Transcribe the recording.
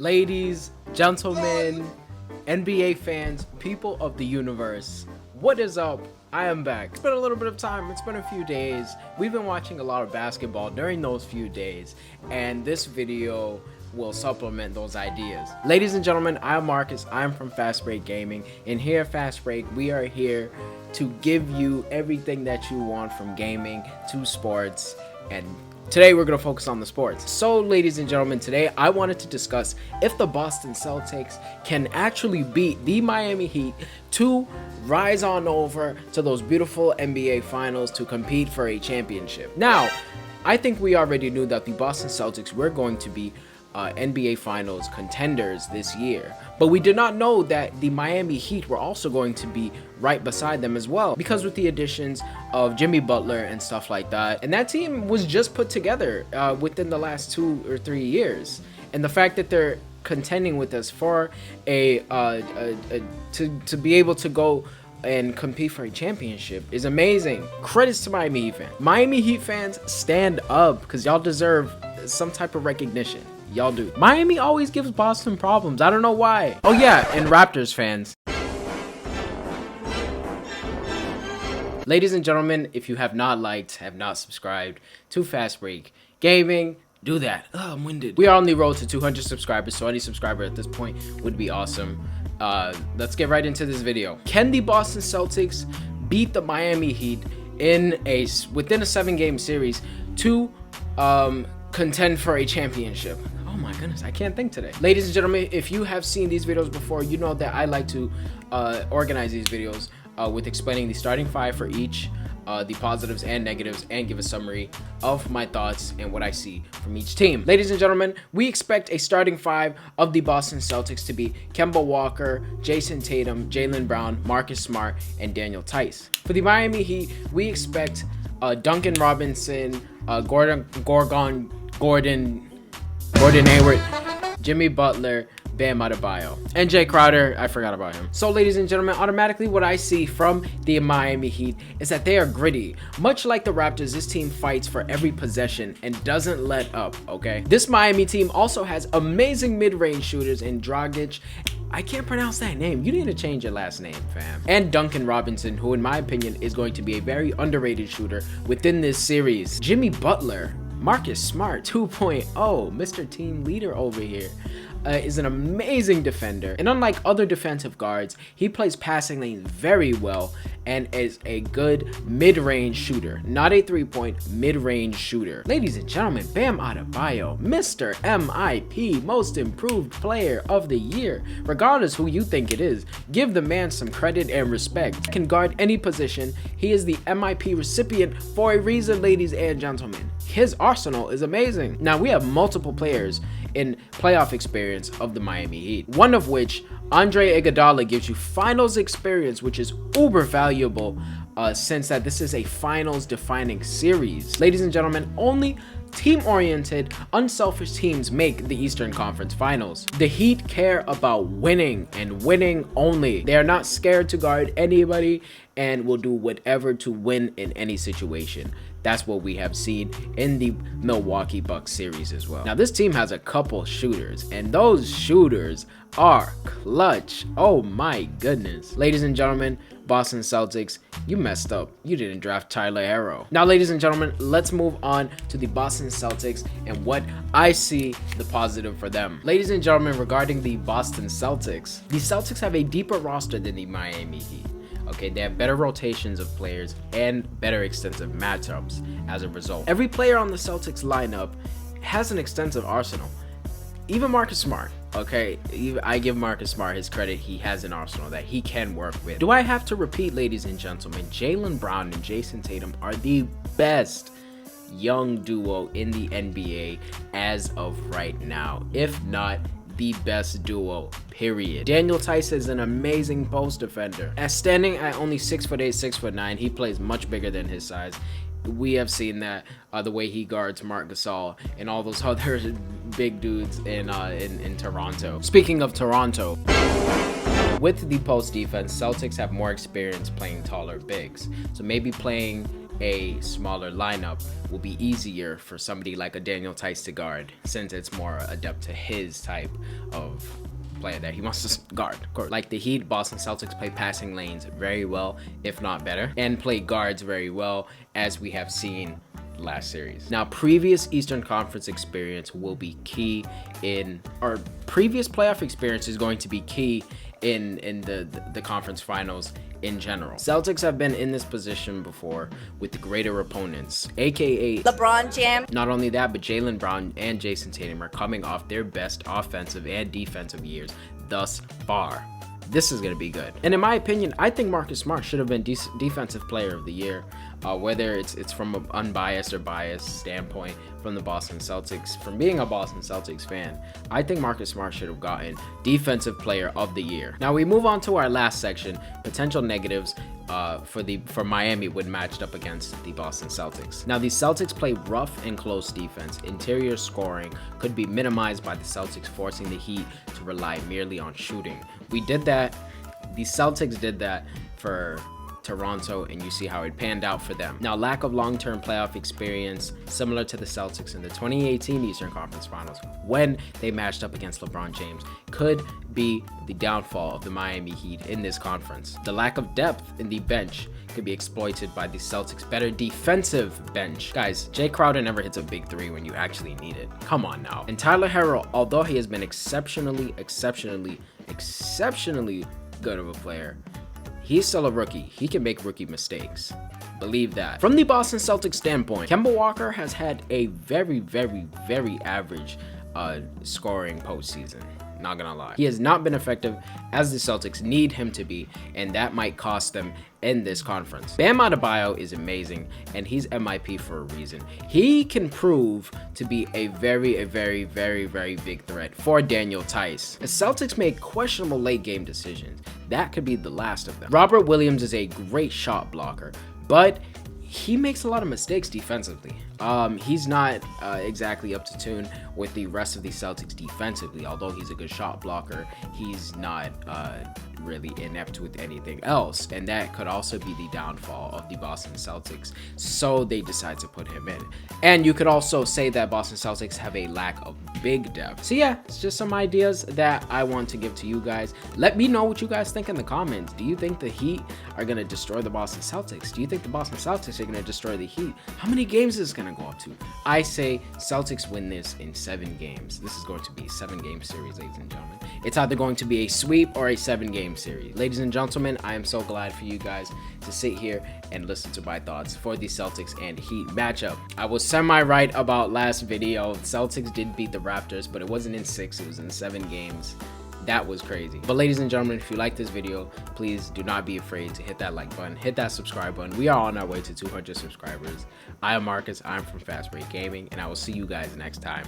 Ladies, gentlemen, NBA fans, people of the universe, what is up? I am back. It's been a little bit of time. It's been a few days. We've been watching a lot of basketball during those few days, and this video will supplement those ideas. Ladies and gentlemen, I am Marcus. I am from Fast Break Gaming, and here at Fast Break, we are here to give you everything that you want from gaming to sports, and today we're going to focus on the sports. So ladies and gentlemen, today I wanted to discuss if the Boston Celtics can actually beat the Miami Heat to rise on over to those beautiful NBA finals to compete for a championship. Now, I think we already knew that the Boston Celtics were going to be NBA Finals contenders this year, but we did not know that the Miami Heat were also going to be right beside them as well, because with the additions of Jimmy Butler and stuff like that, and that team was just put together within the last 2 or 3 years, and the fact that they're contending with us for to be able to go and compete for a championship is amazing. Credits to Miami Heat fans. Miami Heat fans, stand up, because y'all deserve some type of recognition. Y'all do. Miami always gives Boston problems. I don't know why. Oh yeah, and Raptors fans. Ladies and gentlemen, if you have not liked, have not subscribed to Fast Break Gaming, do that. I'm winded. We are on the road to 200 subscribers, so any subscriber at this point would be awesome. Let's get right into this video. Can the Boston Celtics beat the Miami Heat within a 7-game series to contend for a championship? Oh my goodness, I can't think today. Ladies and gentlemen, if you have seen these videos before, you know that I like to organize these videos with explaining the starting five for each, the positives and negatives, and give a summary of my thoughts and what I see from each team. Ladies and gentlemen, we expect a starting five of the Boston Celtics to be Kemba Walker, Jason Tatum, Jaylen Brown, Marcus Smart, and Daniel Tice. For the Miami Heat, we expect Duncan Robinson, Gordon Hayward, Jimmy Butler, Bam Adebayo, and Jay Crowder. I forgot about him. So ladies and gentlemen, automatically what I see from the Miami Heat is that they are gritty. Much like the Raptors, this team fights for every possession and doesn't let up, okay? This Miami team also has amazing mid-range shooters in Dragic. I can't pronounce that name. You need to change your last name, fam. And Duncan Robinson, who in my opinion is going to be a very underrated shooter within this series. Jimmy Butler, Marcus Smart 2.0, Mr. Team Leader over here, is an amazing defender. And unlike other defensive guards, he plays passing lanes very well and is a good mid-range shooter. Not a three-point, mid-range shooter. Ladies and gentlemen, Bam Adebayo, Mr. MIP, Most Improved Player of the Year. Regardless who you think it is, give the man some credit and respect. Can guard any position. He is the MIP recipient for a reason, ladies and gentlemen. His arsenal is amazing. Now, we have multiple players in playoff experience of the Miami Heat, one of which, Andre Iguodala, gives you finals experience, which is uber valuable since that this is a finals defining series. Ladies and gentlemen, only team-oriented, unselfish teams make the Eastern Conference Finals. The Heat care about winning and winning only. They are not scared to guard anybody and will do whatever to win in any situation. That's what we have seen in the Milwaukee Bucks series as well. Now, this team has a couple shooters, and those shooters are clutch. Oh my goodness. Ladies and gentlemen, Boston Celtics, you messed up. You didn't draft Tyler Herro. Now, ladies and gentlemen, let's move on to the Boston Celtics and what I see the positive for them. Ladies and gentlemen, regarding the Boston Celtics, the Celtics have a deeper roster than the Miami Heat. Okay, they have better rotations of players and better extensive matchups as a result. Every player on the Celtics lineup has an extensive arsenal. Even Marcus Smart, okay? I give Marcus Smart his credit. He has an arsenal that he can work with. Do I have to repeat, ladies and gentlemen, Jaylen Brown and Jason Tatum are the best young duo in the NBA as of right now, if not the best duo, period. Daniel Tice is an amazing post defender. As standing at only 6'8", 6'9", he plays much bigger than his size. We have seen that the way he guards Marc Gasol and all those other big dudes in Toronto. Speaking of Toronto, with the post defense, Celtics have more experience playing taller bigs. So maybe playing a smaller lineup will be easier for somebody like a Daniel Tice to guard, since it's more adept to his type of player that he wants to guard. Of course, like the Heat, Boston Celtics play passing lanes very well, if not better, and play guards very well, as we have seen last series. Now, previous Eastern Conference experience will be key in, or previous playoff experience is going to be key in the conference finals in general. Celtics have been in this position before with the greater opponents, aka LeBron James. Not only that, but Jaylen Brown and Jason Tatum are coming off their best offensive and defensive years thus far. This is going to be good. And in my opinion, I think Marcus Smart should have been defensive player of the year, whether it's from an unbiased or biased standpoint from the Boston Celtics. From being a Boston Celtics fan, I think Marcus Smart should have gotten defensive player of the year. Now we move on to our last section, potential negatives for Miami when matched up against the Boston Celtics. Now the Celtics play rough and close defense. Interior scoring could be minimized by the Celtics forcing the Heat to rely merely on shooting. We did that. The Celtics did that for Toronto, and you see how it panned out for them. Now, lack of long-term playoff experience, similar to the Celtics in the 2018 Eastern Conference Finals when they matched up against LeBron James, could be the downfall of the Miami Heat in this conference. The lack of depth in the bench could be exploited by the Celtics' better defensive bench. Guys, Jay Crowder never hits a big three when you actually need it. Come on now. And Tyler Herro, although he has been exceptionally good of a player, he's still a rookie. He can make rookie mistakes. Believe that. From the Boston Celtics standpoint, Kemba Walker has had a very average scoring postseason. Not gonna lie. He has not been effective as the Celtics need him to be, and that might cost them in this conference. Bam Adebayo is amazing, and he's MIP for a reason. He can prove to be a very big threat for Daniel Tice. The Celtics made questionable late game decisions. That could be the last of them. Robert Williams is a great shot blocker, but he makes a lot of mistakes defensively. He's not exactly up to tune with the rest of the Celtics defensively. Although he's a good shot blocker, he's not really inept with anything else, and that could also be the downfall of the Boston Celtics, so they decide to put him in. And you could also say that Boston Celtics have a lack of big depth. So yeah, it's just some ideas that I want to give to you guys. Let me know what you guys think in the comments. Do you think the Heat are going to destroy the Boston Celtics? Do you think the Boston Celtics are going to destroy the Heat? How many games is this going to go up to? I say Celtics win this in 7 games. This is going to be a 7-game series, ladies and gentlemen. It's either going to be a sweep or a 7-game series. Ladies and gentlemen, I am so glad for you guys to sit here and listen to my thoughts for the Celtics and Heat matchup. I was semi-right about last video. Celtics did beat the Raptors, but it wasn't in 6, it was in 7 games. That was crazy. But ladies and gentlemen, if you like this video, please do not be afraid to hit that like button, hit that subscribe button. We are on our way to 200 subscribers. I am Marcus, I'm from Fast Break Gaming, and I will see you guys next time.